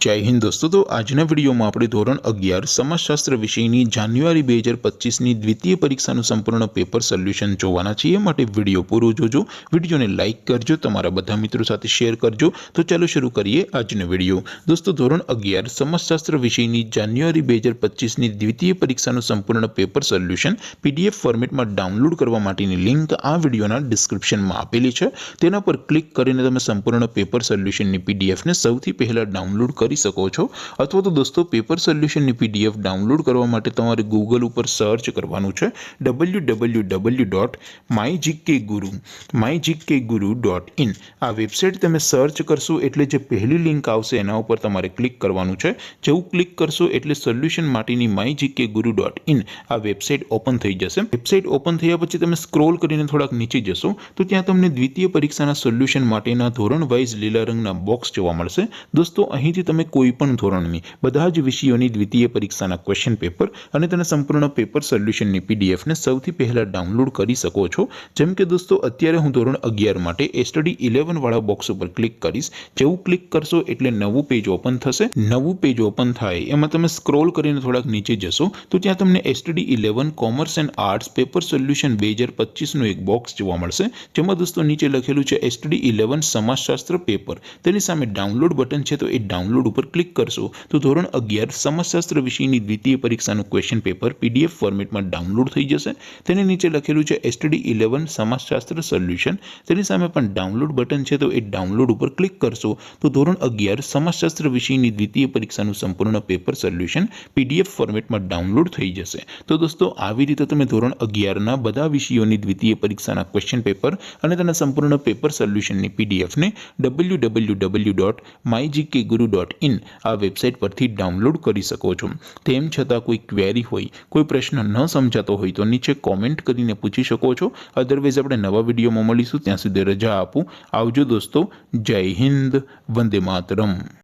जय हिंद दोस्तों। तो आजना विडियो में આપણે ધોરણ 11 સમાજશાસ્ત્ર વિષયની જાન્યુઆરી 2025 ની દ્વિતીય પરીક્ષાનું સંપૂર્ણ પેપર સોલ્યુશન જોવાના છીએ। માટે વિડિયો પૂરો જોજો, વિડિયોને લાઈક કરજો, તમારા બધા મિત્રો સાથે શેર કરજો। તો ચાલો શરૂ કરીએ આજનો વિડિયો। દોસ્તો ધોરણ 11 સમાજશાસ્ત્ર વિષયની જાન્યુઆરી 2025 ની દ્વિતીય પરીક્ષાનું સંપૂર્ણ પેપર સોલ્યુશન પીડીએફ ફોર્મેટમાં ડાઉનલોડ કરવા માટેની લિંક આ વિડિયોના ડિસ્ક્રિપ્શનમાં આપેલી છે। તેના પર ક્લિક કરીને તમે સંપૂર્ણ પેપર સોલ્યુશનની પીડીએફ ને સૌથી પહેલા ડાઉનલોડ કરી શકો છો। अथवा तो दोस्तों पेपर सोल्यूशन पीडीएफ डाउनलॉड करवा माटे तमारे गूगल पर सर्च करवानुं छे www.mygkguru.in। आ वेबसाइट तमे सर्च करशो एटले जे पहली लिंक आवशे एना उपर तमारे क्लिक करवानुं छे। जेवुं क्लिक करशो एटले सोल्यूशन माटेनी mygkguru.in आ वेबसाइट ओपन थई जशे। वेबसाइट ओपन थया पछी तमे स्क्रॉल करीने थोड़ाक नीचे जशो तो त्यां तमने द्वितीय परीक्षाना सोल्यूशन माटेना धोरण वाइज लीला रंगना बॉक्स जोवा मळशे। दोस्तों અહીંથી તમે કોઈ પણ ધોરણની બધા જ વિષયોની દ્વિતીય પરીક્ષાના ક્વેશ્ચન પેપર અને તેના સંપૂર્ણ પેપર સોલ્યુશનની પીડીએફ ને સૌથી પહેલા ડાઉનલોડ કરી શકો છો। જેમ કે દોસ્તો અત્યારે હું ધોરણ 11 માટે સ્ટડી 11 વાળા બોક્સ ઉપર ક્લિક કરીશ। જેવું ક્લિક કરશો એટલે નવું પેજ ઓપન થશે। નવું પેજ ઓપન થાય એમાં તમે સ્ક્રોલ કરીને થોડાક નીચે જશો તો ત્યાં તમને study 11 commerce and arts paper solution 2025 નું એક બોક્સ જોવા મળશે। જેમાં દોસ્તો નીચે લખેલું છે સ્ટડી 11 સમાજશાસ્ત્ર પેપર, તેની સામે ડાઉનલોડ બટન છે तो डाउनलॉड पर क्लिक करशो तो धोरण 11 समाजशास्त्र विषयनी द्वितीय परीक्षाનું क्वेश्चन पेपर पीडीएफ फॉर्मेट में डाउनलॉड थई जशे। तेने नीचे लखेलुं छे स्टडी 11 समाजशास्त्र सोल्यूशन, तेनी सामे पण डाउनलॉड बटन छे तो ए डाउनलॉड पर क्लिक करशो तो धोरण 11 समाजशास्त्र विषयनी द्वितीय परीक्षाનું संपूर्ण पेपर सोल्यूशन पीडीएफ फॉर्मेट में डाउनलॉड थई जशे। तो दोस्तों આવી રીતે તમે ધોરણ 11 ના બધા વિષયોની દ્વિતીય પરીક્ષાના ક્વેશ્ચન પેપર અને તેના સંપૂર્ણ પેપર સોલ્યુશનની પીડીએફ ને www.mygkguru.in आ वेबसाइट परथी डाउनलॉड करी सको छो। तेम छतां कोई क्वेरी होय, कोई प्रश्न न समजातो होय तो नीचे कॉमेंट करीने पूछी शको छो। अदरवाइज आपणे नवा विडियोमां मळीशुं, त्यां सुधी रजा आपो। आवजो दोस्तों। जय हिंद, वंदे मातरम।